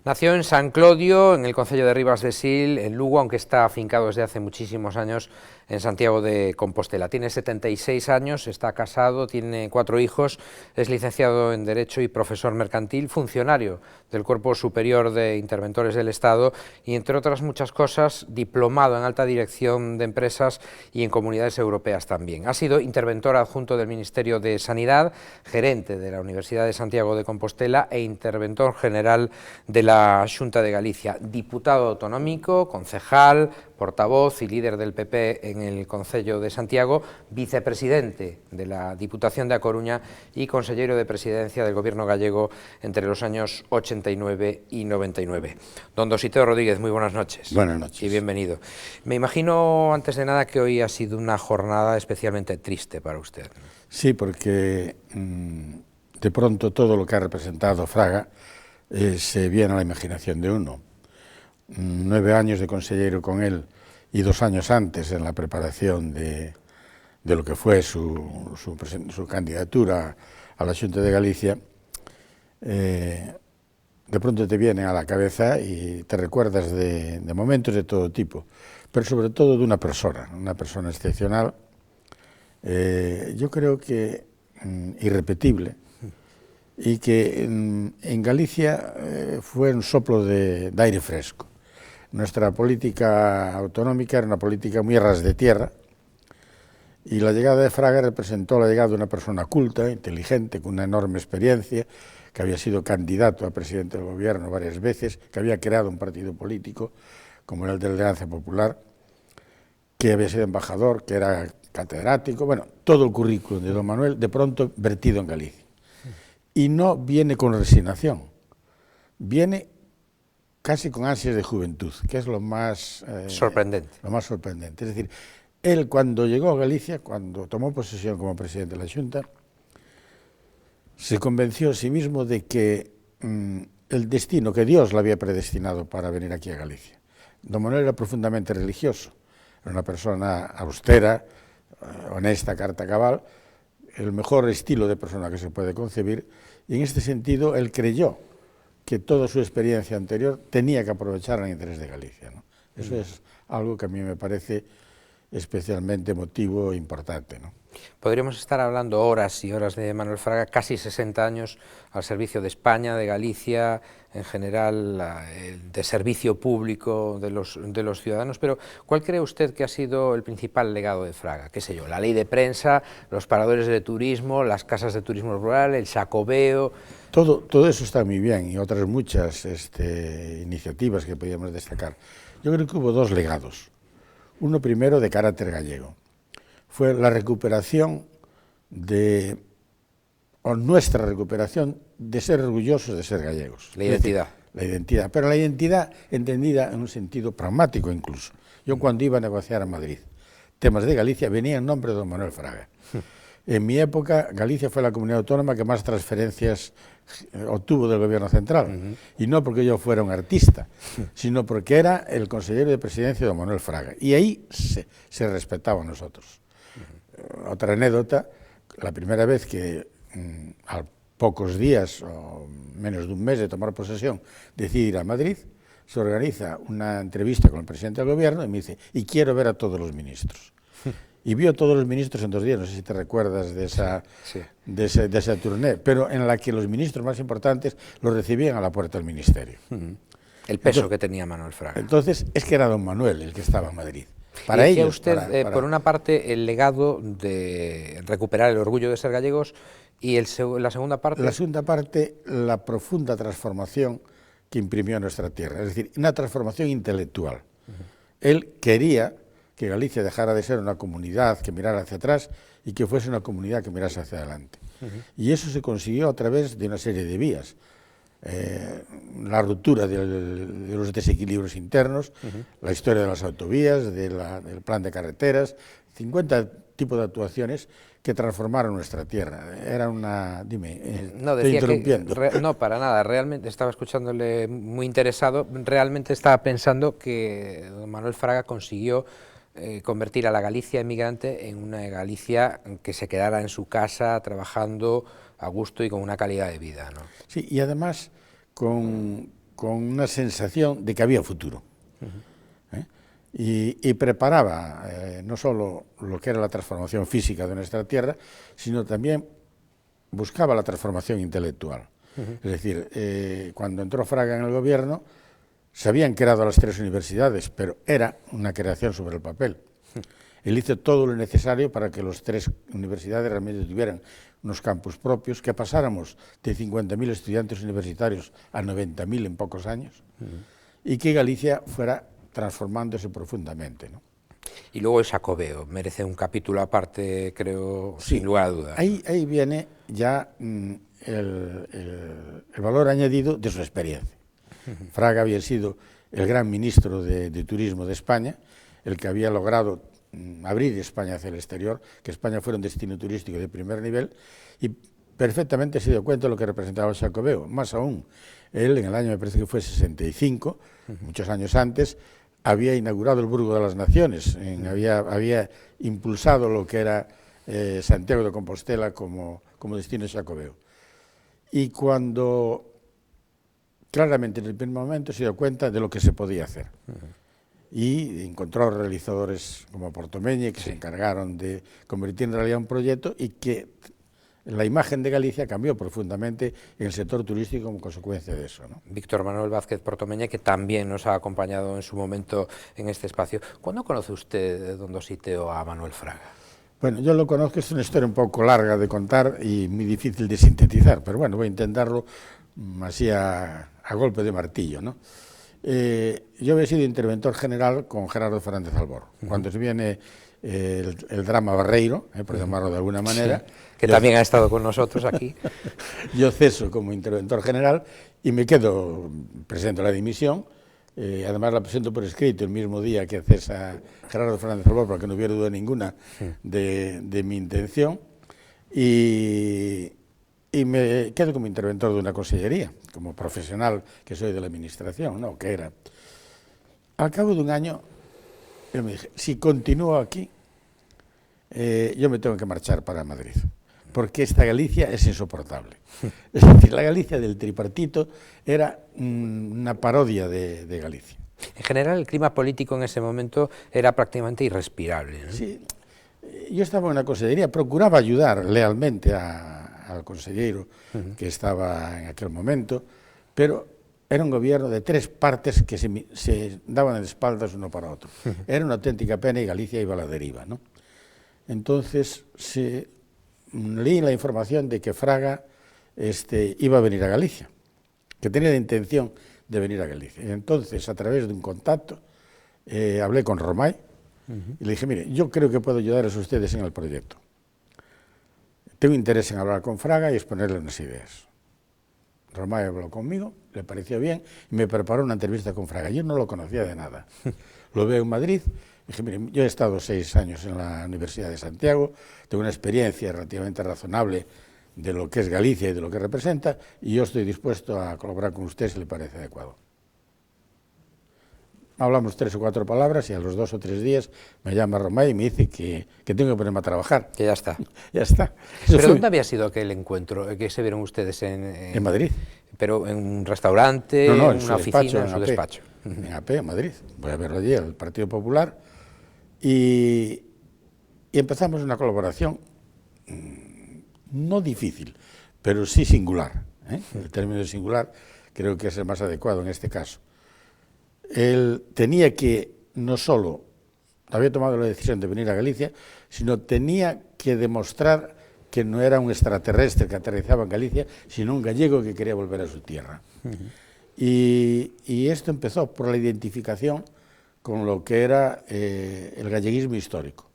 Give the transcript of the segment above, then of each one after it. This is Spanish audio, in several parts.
Nació en San Clodio, en el concello de Ribas de Sil, en Lugo, aunque está afincado desde hace muchísimos años en Santiago de Compostela. Tiene 76 años, está casado, tiene 4 hijos, es licenciado en Derecho y profesor mercantil, funcionario del Cuerpo Superior de Interventores del Estado y, entre otras muchas cosas, diplomado en Alta Dirección de Empresas y en Comunidades Europeas también. Ha sido interventor adjunto del Ministerio de Sanidad, gerente de la Universidad de Santiago de Compostela e interventor general de la Xunta de Galicia, diputado autonómico, concejal, portavoz y líder del PP en el Concello de Santiago, vicepresidente de la Diputación de A Coruña y consellero de Presidencia del Gobierno gallego entre los años 89 y 99. Don Dositeo Rodríguez, muy buenas noches. Buenas noches. Y bienvenido. Me imagino, antes de nada, que hoy ha sido una jornada especialmente triste para usted. Sí, porque de pronto todo lo que ha representado Fraga se viene a la imaginación de uno. 9 años de consellero con él y 2 años antes en la preparación de lo que fue su candidatura a la Xunta de Galicia, de pronto te vienen a la cabeza y te recuerdas de momentos de todo tipo, pero sobre todo de una persona excepcional, yo creo que irrepetible, y que en Galicia fue un soplo de aire fresco. Nuestra política autonómica era una política muy a ras de tierra, y la llegada de Fraga representó la llegada de una persona culta, inteligente, con una enorme experiencia, que había sido candidato a presidente del gobierno varias veces, que había creado un partido político, como era el de la Alianza Popular, que había sido embajador, que era catedrático, bueno, todo el currículum de don Manuel, de pronto vertido en Galicia. Y no viene con resignación, viene casi con ansias de juventud, que es lo más sorprendente. Es decir, él cuando llegó a Galicia, cuando tomó posesión como presidente de la Xunta, se convenció a sí mismo de que el destino, que Dios le había predestinado para venir aquí a Galicia. Don Manuel era profundamente religioso, era una persona austera, honesta, carta cabal, el mejor estilo de persona que se puede concebir, y en este sentido él creyó que toda su experiencia anterior tenía que aprovechar en interés de Galicia, ¿no? Eso es algo que a mí me parece especialmente emotivo e importante, ¿no? Podríamos estar hablando horas y horas de Manuel Fraga, casi 60 años al servicio de España, de Galicia, en general, de servicio público de los ciudadanos, pero ¿cuál cree usted que ha sido el principal legado de Fraga? ¿Qué sé yo? La ley de prensa, los paradores de turismo, las casas de turismo rural, el Xacobeo. Todo eso está muy bien, y otras muchas iniciativas que podríamos destacar. Yo creo que hubo 2 legados. Uno primero de carácter gallego. Fue la recuperación nuestra recuperación de ser orgullosos de ser gallegos. La identidad. La identidad, pero la identidad entendida en un sentido pragmático incluso. Yo cuando iba a negociar a Madrid temas de Galicia venía en nombre de don Manuel Fraga. En mi época, Galicia fue la comunidad autónoma que más transferencias obtuvo del gobierno central, y no porque yo fuera un artista, sino porque era el consejero de presidencia de don Manuel Fraga, y ahí se respetaba a nosotros. Otra anécdota, la primera vez que a pocos días o menos de un mes de tomar posesión decide ir a Madrid, se organiza una entrevista con el presidente del gobierno y me dice, y quiero ver a todos los ministros. Y vio a todos los ministros en 2 días, no sé si te recuerdas de esa tournée, pero en la que los ministros más importantes los recibían a la puerta del ministerio. El peso que tenía Manuel Fraga. Entonces, es que era don Manuel el que estaba en Madrid. Para ellos, usted, por una parte, el legado de recuperar el orgullo de ser gallegos, y la segunda parte... La segunda parte, la profunda transformación que imprimió nuestra tierra, es decir, una transformación intelectual. Él quería que Galicia dejara de ser una comunidad que mirara hacia atrás y que fuese una comunidad que mirase hacia adelante. Y eso se consiguió a través de una serie de vías. La ruptura de los desequilibrios internos, la historia de las autovías, del plan de carreteras, 50 tipos de actuaciones que transformaron nuestra tierra. Era una... Dime, no, decía estoy interrumpiendo. No, para nada, realmente estaba escuchándole muy interesado, realmente estaba pensando que don Manuel Fraga consiguió convertir a la Galicia emigrante en una Galicia que se quedara en su casa trabajando a gusto y con una calidad de vida, ¿no? Sí, y además con con una sensación de que había futuro. Y preparaba no solo lo que era la transformación física de nuestra tierra, sino también buscaba la transformación intelectual. Es decir, cuando entró Fraga en el gobierno, se habían creado las 3 universidades, pero era una creación sobre el papel. Él hizo todo lo necesario para que las 3 universidades realmente tuvieran unos campus propios, que pasáramos de 50.000 estudiantes universitarios a 90.000 en pocos años, y que Galicia fuera transformándose profundamente, ¿no? Y luego el Xacobeo, merece un capítulo aparte, creo, sí, sin lugar a dudas. Ahí viene ya el valor añadido de su experiencia. Fraga había sido el gran ministro de Turismo de España, el que había logrado abrir España hacia el exterior, que España fuera un destino turístico de primer nivel, y perfectamente se dio cuenta de lo que representaba el Xacobeo. Más aún, él en el año, me parece que fue 65, muchos años antes, había inaugurado el Burgo de las Naciones, había impulsado lo que era Santiago de Compostela como destino Xacobeo. Y cuando claramente en el primer momento se dio cuenta de lo que se podía hacer. Y encontró realizadores como Portomeñe que se encargaron de convertir en realidad un proyecto y que la imagen de Galicia cambió profundamente en el sector turístico como consecuencia de eso, ¿no? Víctor Manuel Vázquez Portomeñe, que también nos ha acompañado en su momento en este espacio. ¿Cuándo conoce usted, don Dositeo, a Manuel Fraga? Bueno, yo lo conozco, es una historia un poco larga de contar y muy difícil de sintetizar, pero bueno, voy a intentarlo así a golpe de martillo, ¿no? Yo había sido interventor general con Gerardo Fernández Albor. Cuando se viene el drama Barreiro, por llamarlo de alguna manera. Sí, que también ha estado con nosotros aquí. Yo ceso como interventor general y me quedo, presento la dimisión, además la presento por escrito el mismo día que cesa Gerardo Fernández Albor, para que no hubiera duda ninguna de mi intención, y me quedo como interventor de una consellería, como profesional que soy de la administración, ¿no? Que era. Al cabo de un año, yo me dije, si continúo aquí, yo me tengo que marchar para Madrid, porque esta Galicia es insoportable. Es decir, la Galicia del tripartito era una parodia de Galicia. En general, el clima político en ese momento era prácticamente irrespirable, ¿no? Sí, yo estaba en una consellería, procuraba ayudar lealmente al consejero que estaba en aquel momento, pero era un gobierno de 3 partes que se daban de espaldas uno para otro. Era una auténtica pena y Galicia iba a la deriva, ¿no? Entonces leí la información de que Fraga iba a venir a Galicia, que tenía la intención de venir a Galicia. Y entonces, a través de un contacto, hablé con Romay y le dije, mire, yo creo que puedo ayudarles a ustedes en el proyecto. Tengo interés en hablar con Fraga y exponerle unas ideas. Romay habló conmigo, le pareció bien y me preparó una entrevista con Fraga. Yo no lo conocía de nada. Lo veo en Madrid. Dije, mire, yo he estado 6 años en la Universidad de Santiago, tengo una experiencia relativamente razonable de lo que es Galicia y de lo que representa, y yo estoy dispuesto a colaborar con usted si le parece adecuado. Hablamos 3 o 4 palabras y a los 2 o 3 días me llama Romay y me dice que tengo que ponerme a trabajar. Que ya está. Ya está. ¿Pero dónde había sido aquel encuentro que se vieron ustedes en Madrid? ¿Pero en un restaurante, no, en una oficina, en su despacho? En AP, en Madrid. Voy a verlo allí, al Partido Popular. Y empezamos una colaboración no difícil, pero sí singular. El término de singular creo que es el más adecuado en este caso. Él tenía que, no solo había tomado la decisión de venir a Galicia, sino tenía que demostrar que no era un extraterrestre que aterrizaba en Galicia, sino un gallego que quería volver a su tierra. Y esto empezó por la identificación con lo que era el galleguismo histórico.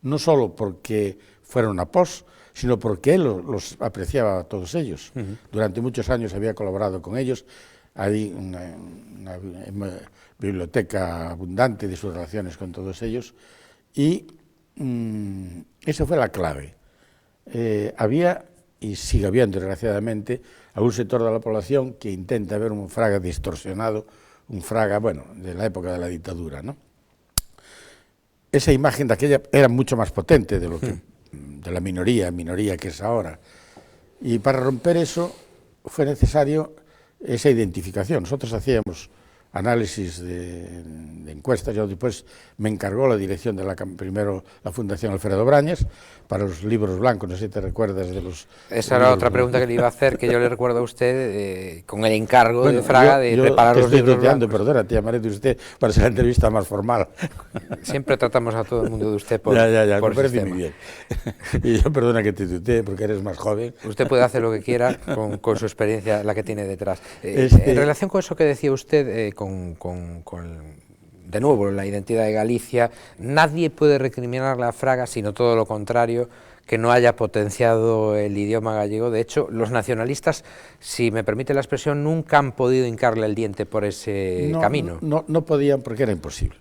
No solo porque fuera una pos, sino porque él los apreciaba a todos ellos. Durante muchos años había colaborado con ellos. Hay una biblioteca abundante de sus relaciones con todos ellos. Y esa fue la clave. Había, y sigue habiendo desgraciadamente, algún sector de la población que intenta ver un Fraga distorsionado, un Fraga, bueno, de la época de la dictadura, ¿no? Esa imagen de aquella era mucho más potente de lo que de la minoría que es ahora. Y para romper eso fue necesario esa identificación. Nosotros hacíamos análisis de encuestas, yo después me encargó la dirección de primero la Fundación Alfredo Brañas para los libros blancos, no sé si te recuerdas de los... Esa era otra pregunta que le iba a hacer, que yo le recuerdo a usted con el encargo de Fraga de preparar los libros blancos. Perdona, te llamaré de usted para ser la entrevista más formal. Siempre tratamos a todo el mundo de usted por me por parece muy bien. Y yo perdona que te tutee porque eres más joven. Usted puede hacer lo que quiera con su experiencia, la que tiene detrás. En relación con eso que decía usted, de nuevo, la identidad de Galicia, nadie puede recriminarle a Fraga, sino todo lo contrario, que no haya potenciado el idioma gallego. De hecho, los nacionalistas, si me permite la expresión, nunca han podido hincarle el diente por ese camino. No podían porque era imposible.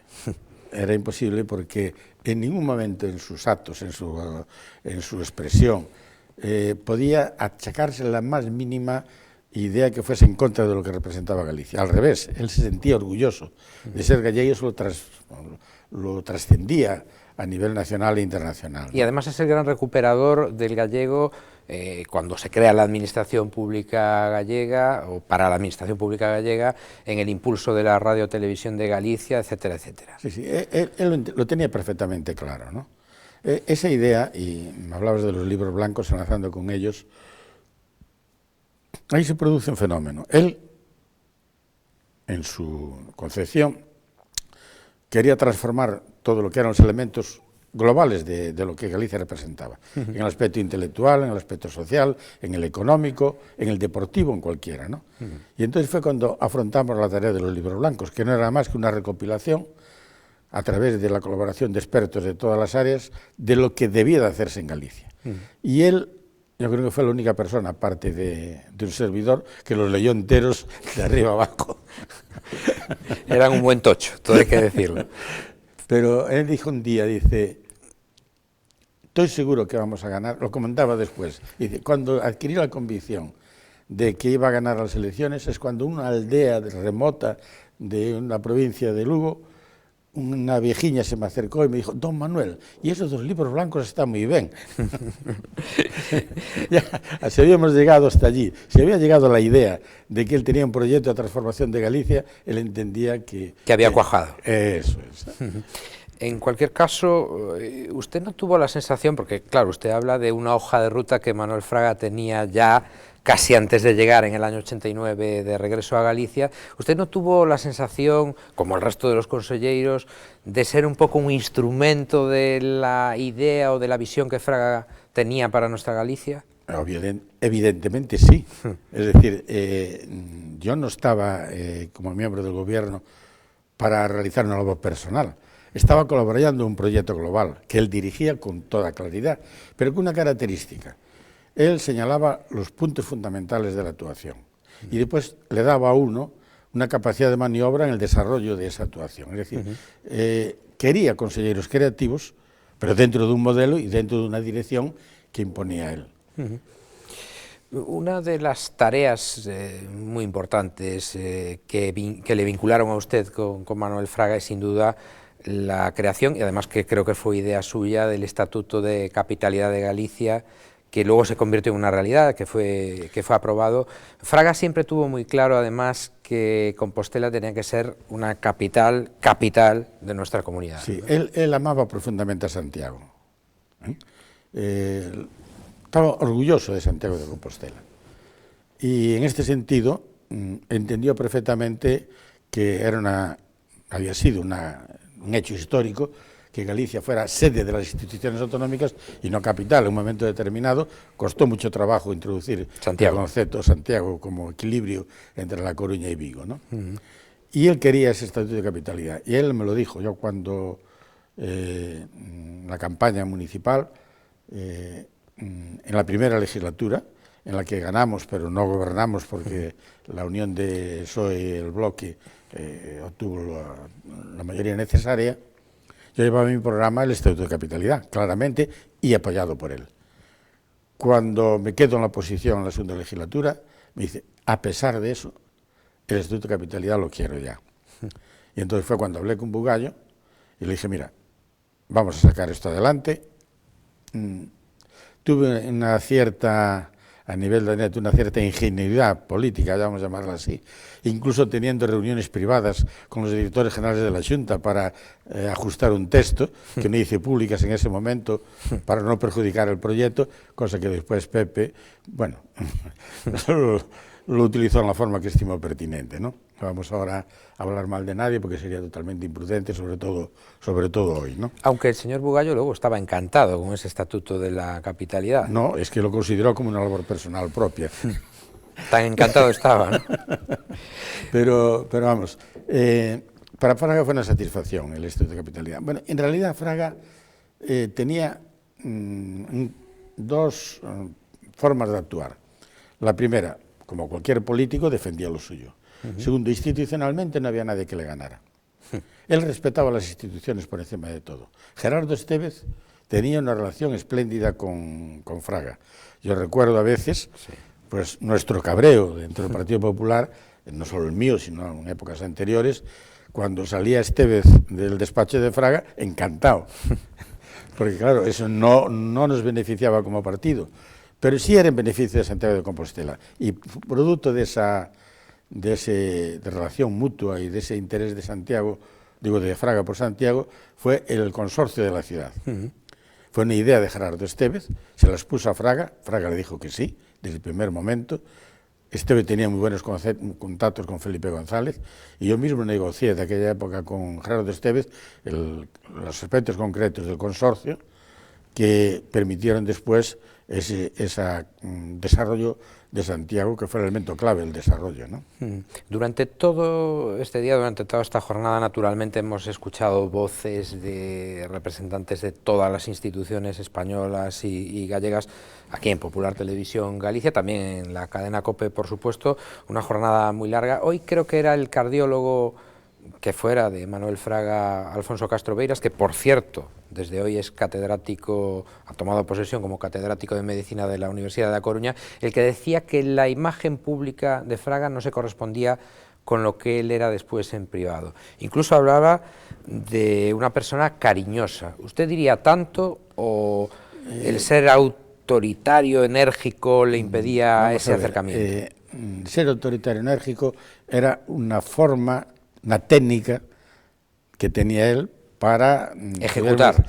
Era imposible porque en ningún momento en sus actos, en su expresión, podía achacarse la más mínima idea que fuese en contra de lo que representaba Galicia. Al revés, él se sentía orgulloso de ser gallego, eso lo trascendía a nivel nacional e internacional, ¿no? Y además es el gran recuperador del gallego cuando se crea la Administración Pública Gallega, o para la Administración Pública Gallega, en el impulso de la Radio-Televisión de Galicia, etcétera, etcétera. Sí, él lo tenía perfectamente claro, ¿no? Esa idea, y me hablabas de los libros blancos, enlazando con ellos, ahí se produce un fenómeno. Él, en su concepción, quería transformar todo lo que eran los elementos globales de lo que Galicia representaba, en el aspecto intelectual, en el aspecto social, en el económico, en el deportivo, en cualquiera, ¿no? Y entonces fue cuando afrontamos la tarea de los libros blancos, que no era más que una recopilación, a través de la colaboración de expertos de todas las áreas, de lo que debía de hacerse en Galicia. Y él, yo creo que fue la única persona, aparte de un servidor, que los leyó enteros de arriba abajo. Eran un buen tocho, todo hay que decirlo. Pero él dijo un día, dice, estoy seguro que vamos a ganar, lo comentaba después, dice, cuando adquirí la convicción de que iba a ganar las elecciones, es cuando una aldea remota de una provincia de Lugo, una viejiña se me acercó y me dijo, don Manuel, y esos dos libros blancos están muy bien. Ya, si habíamos llegado hasta allí, si había llegado la idea de que él tenía un proyecto de transformación de Galicia, él entendía que había cuajado. Eso es. En cualquier caso, usted no tuvo la sensación, porque claro, usted habla de una hoja de ruta que Manuel Fraga tenía ya casi antes de llegar en el año 89 de regreso a Galicia, ¿usted no tuvo la sensación, como el resto de los conselleiros, de ser un poco un instrumento de la idea o de la visión que Fraga tenía para nuestra Galicia? Evidentemente sí. Es decir, yo no estaba como miembro del gobierno para realizar una labor personal. Estaba colaborando en un proyecto global que él dirigía con toda claridad, pero con una característica. Él señalaba los puntos fundamentales de la actuación y después le daba a uno una capacidad de maniobra en el desarrollo de esa actuación. Es decir, quería consejeros creativos, pero dentro de un modelo y dentro de una dirección que imponía él. Una de las tareas muy importantes que le vincularon a usted con Manuel Fraga es sin duda la creación, y además que creo que fue idea suya, del Estatuto de Capitalidad de Galicia, que luego se convirtió en una realidad, que fue aprobado. Fraga siempre tuvo muy claro, además, que Compostela tenía que ser una capital de nuestra comunidad. Sí, él amaba profundamente a Santiago. Estaba orgulloso de Santiago de Compostela. Y en este sentido, entendió perfectamente que había sido un hecho histórico que Galicia fuera sede de las instituciones autonómicas y no capital. En un momento determinado costó mucho trabajo introducir el concepto de Santiago como equilibrio entre La Coruña y Vigo, ¿no? Y él quería ese estatuto de capitalidad. Y él me lo dijo. Yo cuando la campaña municipal, en la primera legislatura, en la que ganamos pero no gobernamos porque la unión de PSOE y el bloque obtuvo la mayoría necesaria, yo llevaba en mi programa el Estatuto de Capitalidad, claramente, y apoyado por él. Cuando me quedo en la oposición en la segunda legislatura, me dice, a pesar de eso, el Estatuto de Capitalidad lo quiero ya. Y entonces fue cuando hablé con Bugallo y le dije, mira, vamos a sacar esto adelante. Tuve una cierta a nivel de net una cierta ingenuidad política, vamos a llamarla así, incluso teniendo reuniones privadas con los directores generales de la Xunta para ajustar un texto que no hice públicas en ese momento para no perjudicar el proyecto, cosa que después Pepe, bueno, lo utilizó en la forma que estimó pertinente, ¿no? No vamos ahora a hablar mal de nadie porque sería totalmente imprudente, sobre todo hoy, ¿no? Aunque el señor Bugallo luego estaba encantado con ese estatuto de la capitalidad. No, es que lo consideró como una labor personal propia. Tan encantado estaba, ¿no? Pero vamos, para Fraga fue una satisfacción el estatuto de capitalidad. Bueno, en realidad Fraga tenía dos formas de actuar. La primera, como cualquier político, defendía lo suyo. Segundo, institucionalmente no había nadie que le ganara. Él respetaba las instituciones por encima de todo. Gerardo Estévez tenía una relación espléndida con Fraga. Yo recuerdo a veces, pues, nuestro cabreo dentro del Partido Popular, no solo el mío, sino en épocas anteriores, cuando salía Estévez del despacho de Fraga, encantado. Porque claro, eso no nos beneficiaba como partido, pero sí era en beneficio de Santiago de Compostela. Y producto de esa relación mutua y de ese interés de Santiago, digo de Fraga por Santiago, fue el consorcio de la ciudad. Fue una idea de Gerardo Estévez, se las puso a Fraga, Fraga le dijo que sí, desde el primer momento. Estévez tenía muy buenos contactos con Felipe González y yo mismo negocié de aquella época con Gerardo Estévez los aspectos concretos del consorcio que permitieron después ese desarrollo de Santiago, que fue el elemento clave del desarrollo, ¿no? Durante todo este día, durante toda esta jornada, naturalmente hemos escuchado voces de representantes de todas las instituciones españolas y gallegas, aquí en Popular Televisión Galicia, también en la cadena COPE, por supuesto, una jornada muy larga. Hoy creo que era el cardiólogo que fuera de Manuel Fraga, Alfonso Castro Beiras, que por cierto, desde hoy es catedrático, ha tomado posesión como catedrático de Medicina de la Universidad de A Coruña, el que decía que la imagen pública de Fraga no se correspondía con lo que él era después en privado. Incluso hablaba de una persona cariñosa. ¿Usted diría tanto o el ser autoritario, enérgico, le impedía ese acercamiento? Ser autoritario, enérgico, era una forma, una técnica que tenía él para ejecutar,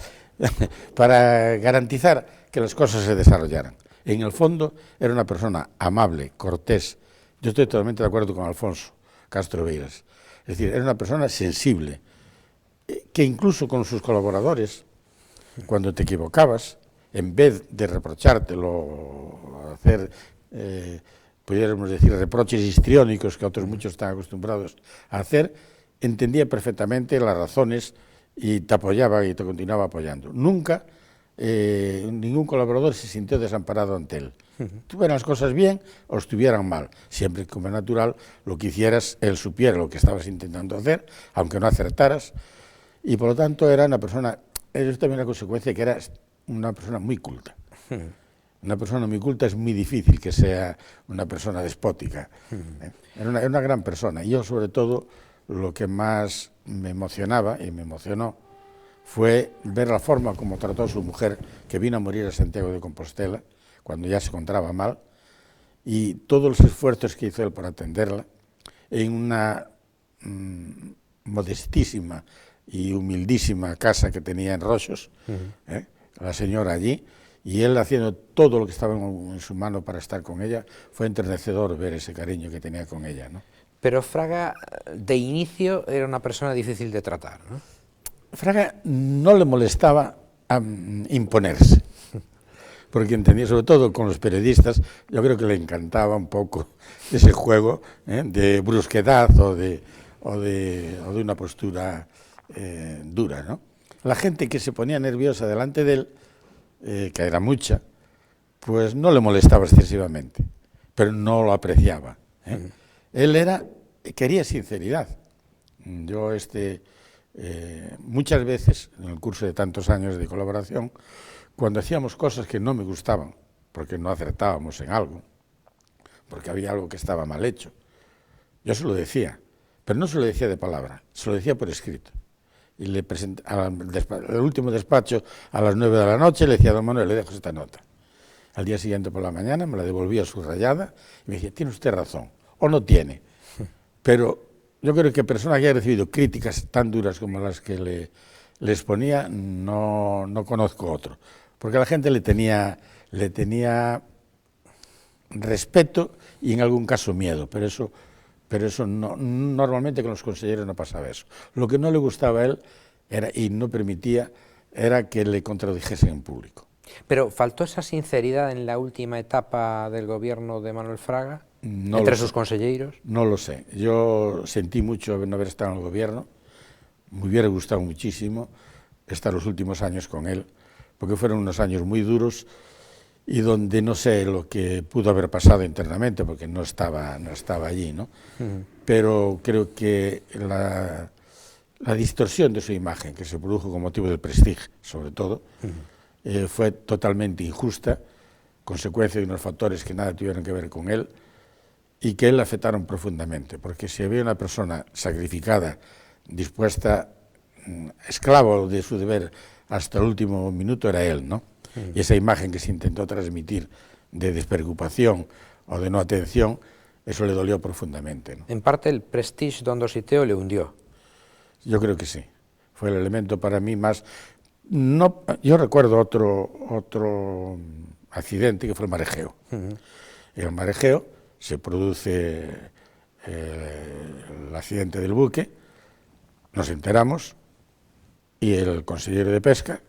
para garantizar que las cosas se desarrollaran. En el fondo era una persona amable, cortés. Yo estoy totalmente de acuerdo con Alfonso Castro Beiras. Es decir, era una persona sensible, que incluso con sus colaboradores, cuando te equivocabas, en vez de reprochártelo, hacer, pudiéramos decir, reproches histriónicos que otros muchos están acostumbrados a hacer, entendía perfectamente las razones y te apoyaba y te continuaba apoyando. Nunca ningún colaborador se sintió desamparado ante él. Estuvieran las cosas bien o estuvieran mal. Siempre, como es natural, lo que hicieras, él supiera lo que estabas intentando hacer, aunque no acertaras. Y por lo tanto era una persona, eso es también una consecuencia, que era una persona muy culta. Una persona muy culta es muy difícil que sea una persona despótica. Era una gran persona. Y yo, sobre todo, lo que más me emocionaba y me emocionó fue ver la forma como trató a su mujer, que vino a morir a Santiago de Compostela, cuando ya se encontraba mal, y todos los esfuerzos que hizo él por atenderla, en una modestísima y humildísima casa que tenía en Roxos, la señora allí, y él haciendo todo lo que estaba en su mano para estar con ella. Fue enternecedor ver ese cariño que tenía con ella, ¿no? Pero Fraga, de inicio, era una persona difícil de tratar, ¿no? Fraga no le molestaba imponerse, porque entendía, sobre todo con los periodistas, yo creo que le encantaba un poco ese juego de brusquedad o de una postura dura, ¿no? La gente que se ponía nerviosa delante de él, que era mucha, pues no le molestaba excesivamente, pero no lo apreciaba. Él quería sinceridad. Yo muchas veces, en el curso de tantos años de colaboración, cuando hacíamos cosas que no me gustaban, porque no acertábamos en algo, porque había algo que estaba mal hecho, yo se lo decía, pero no se lo decía de palabra, se lo decía por escrito. Y le presenté al último despacho a las 9 de la noche, le decía: don Manuel, le dejo esta nota. Al día siguiente por la mañana me la devolvía subrayada y me decía, tiene usted razón, o no tiene. Pero yo creo que persona que haya recibido críticas tan duras como las que le exponía, no conozco otro. Porque a la gente le tenía respeto y en algún caso miedo, pero eso no, normalmente con los consejeros no pasaba eso. Lo que no le gustaba a él era, y no permitía, era que le contradijesen en público. Pero ¿faltó esa sinceridad en la última etapa del gobierno de Manuel Fraga, No entre lo sus sé. consejeros? No lo sé. Yo sentí mucho no haber estado en el gobierno. Me hubiera gustado muchísimo estar los últimos años con él, porque fueron unos años muy duros y donde no sé lo que pudo haber pasado internamente, porque no estaba allí, ¿no? Pero creo que la distorsión de su imagen, que se produjo con motivo del Prestige, sobre todo, fue totalmente injusta, consecuencia de unos factores que nada tuvieron que ver con él y que él afectaron profundamente, porque si había una persona sacrificada, dispuesta, esclavo de su deber hasta el último minuto, era él, ¿no? Y esa imagen que se intentó transmitir de despreocupación o de no atención, eso le dolió profundamente, ¿no? En parte el Prestige don Dositeo le hundió. Yo creo que sí. Fue el elemento para mí más... No, yo recuerdo otro accidente que fue el marejeo. El marejeo se produce el accidente del buque, nos enteramos y el consejero de Pesca,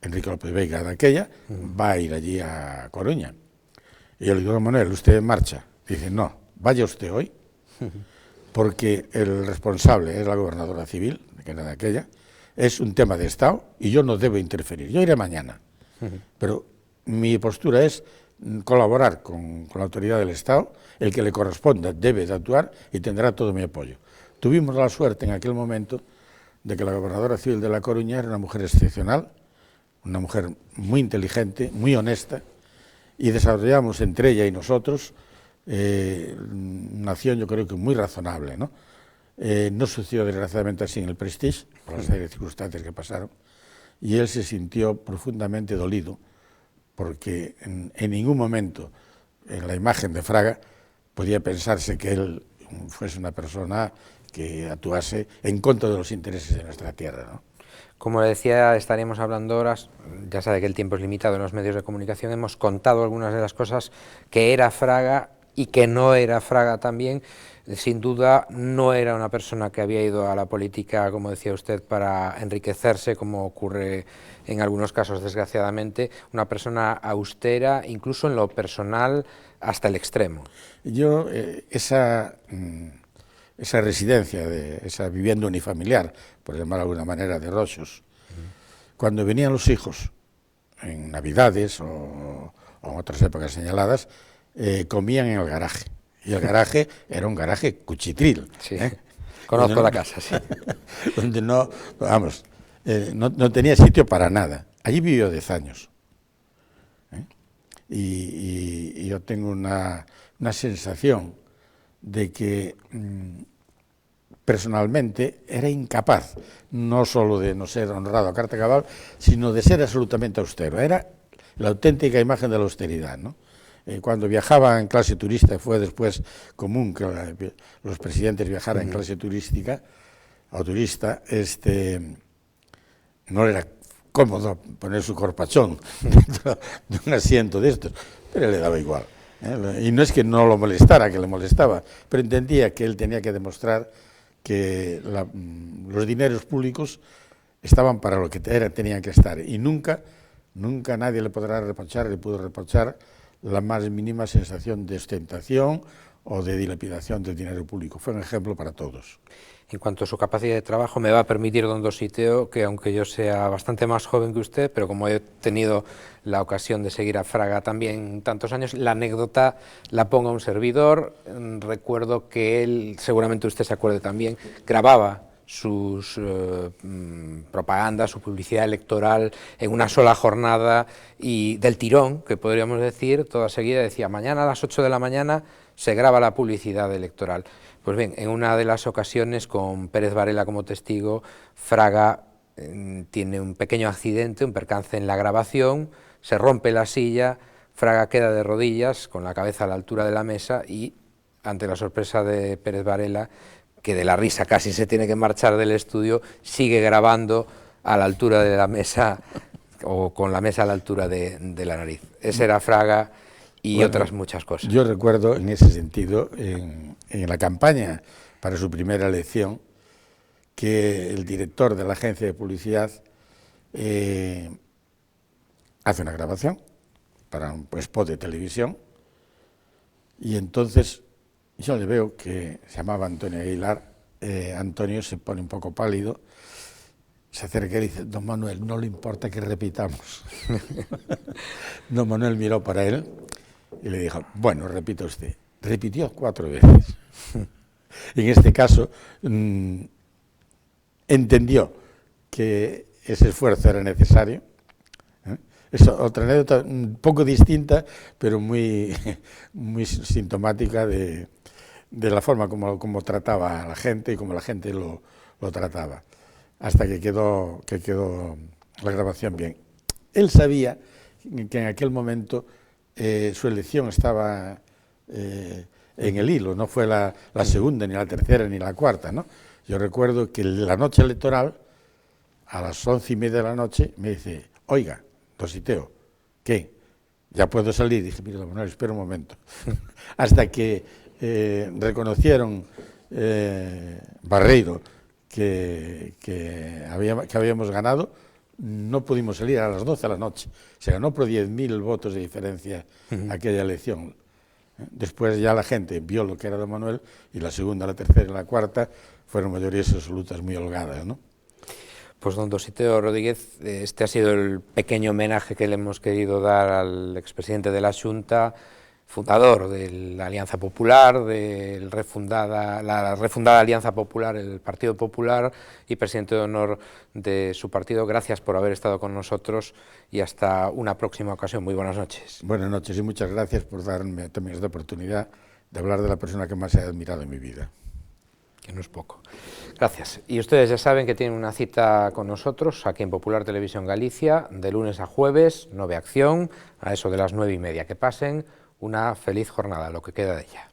Enrique López Veiga de aquella, va a ir allí a Coruña. Y yo le digo, don Manuel, ¿usted marcha? Dice, no, vaya usted hoy, porque el responsable es la gobernadora civil, que era de aquella, es un tema de Estado y yo no debo interferir. Yo iré mañana, pero mi postura es colaborar con la autoridad del Estado, el que le corresponda debe de actuar y tendrá todo mi apoyo. Tuvimos la suerte en aquel momento de que la gobernadora civil de La Coruña era una mujer excepcional, una mujer muy inteligente, muy honesta, y desarrollamos entre ella y nosotros una acción, yo creo que muy razonable, ¿no? No sucedió desgraciadamente así en el Prestige, por las circunstancias que pasaron, y él se sintió profundamente dolido, porque en ningún momento en la imagen de Fraga podía pensarse que él fuese una persona que actuase en contra de los intereses de nuestra tierra, ¿no? Como le decía, estaríamos hablando horas, ya sabe que el tiempo es limitado en los medios de comunicación, hemos contado algunas de las cosas que era Fraga y que no era Fraga también. Sin duda no era una persona que había ido a la política, como decía usted, para enriquecerse, como ocurre en algunos casos desgraciadamente, una persona austera, incluso en lo personal, hasta el extremo. Yo, esa residencia, esa vivienda unifamiliar, por llamar de alguna manera, de Roxos, cuando venían los hijos, en Navidades o en otras épocas señaladas, comían en el garaje. Y el garaje era un garaje cuchitril. Sí, conozco la casa, sí. Donde no, vamos, no tenía sitio para nada. Allí vivió 10 años. Y yo tengo una sensación de que personalmente era incapaz, no solo de no ser honrado a carta cabal, sino de ser absolutamente austero. Era la auténtica imagen de la austeridad, ¿no? Cuando viajaba en clase turista, fue después común que los presidentes viajaran en clase turística o turista, no era cómodo poner su corpachón dentro de un asiento de estos, pero le daba igual. Y no es que no lo molestara, que le molestaba, pero entendía que él tenía que demostrar que los dineros públicos estaban para lo que tenían que estar, y nunca nadie le pudo reprochar la más mínima sensación de ostentación o de dilapidación del dinero público. Fue un ejemplo para todos. En cuanto a su capacidad de trabajo, me va a permitir, don Dositeo, que aunque yo sea bastante más joven que usted, pero como he tenido la ocasión de seguir a Fraga también tantos años, la anécdota la ponga un servidor. Recuerdo que él, seguramente usted se acuerde también, grababa sus propagandas, su publicidad electoral en una sola jornada y del tirón, que podríamos decir, toda seguida decía, mañana a las 8 de la mañana se graba la publicidad electoral. Pues bien, en una de las ocasiones, con Pérez Varela como testigo, Fraga tiene un pequeño accidente, un percance en la grabación, se rompe la silla, Fraga queda de rodillas, con la cabeza a la altura de la mesa y, ante la sorpresa de Pérez Varela, que de la risa casi se tiene que marchar del estudio, sigue grabando a la altura de la mesa, o con la mesa a la altura de la nariz. Ese era Fraga y bueno, otras muchas cosas. Yo recuerdo en ese sentido, en la campaña para su primera elección, que el director de la agencia de publicidad hace una grabación para un spot de televisión, y entonces yo le veo que se llamaba Antonio Aguilar. Antonio se pone un poco pálido, se acerca y dice: don Manuel, no le importa que repitamos. Don Manuel miró para él y le dijo: bueno, repita usted. Repitió 4 veces. En este caso, entendió que ese esfuerzo era necesario. Es otra anécdota un poco distinta, pero muy sintomática de la forma como trataba a la gente y como la gente lo trataba, hasta que quedó la grabación bien. Él sabía que en aquel momento su elección estaba en el hilo, no fue la segunda, ni la tercera, ni la cuarta, ¿no? Yo recuerdo que la noche electoral, a las 11:30 de la noche, me dice: oiga, Dositeo, ¿qué? ¿Ya puedo salir? Dije: mira, don Manuel, espera un momento. Hasta que reconocieron Barreiro que habíamos ganado, no pudimos salir a las 12 de la noche. Se ganó por 10.000 votos de diferencia aquella elección. Después ya la gente vio lo que era don Manuel, y la segunda, la tercera y la cuarta fueron mayorías absolutas muy holgadas, ¿no? Pues don Dositeo Rodríguez, este ha sido el pequeño homenaje que le hemos querido dar al expresidente de la Xunta, fundador de la Alianza Popular, de la refundada Alianza Popular, el Partido Popular, y presidente de honor de su partido. Gracias por haber estado con nosotros y hasta una próxima ocasión. Muy buenas noches. Buenas noches y muchas gracias por darme también esta oportunidad de hablar de la persona que más he admirado en mi vida. Que no es poco. Gracias. Y ustedes ya saben que tienen una cita con nosotros aquí en Popular Televisión Galicia, de lunes a jueves, 9 Acción, a eso de las 9:30. Que pasen una feliz jornada, lo que queda de ella.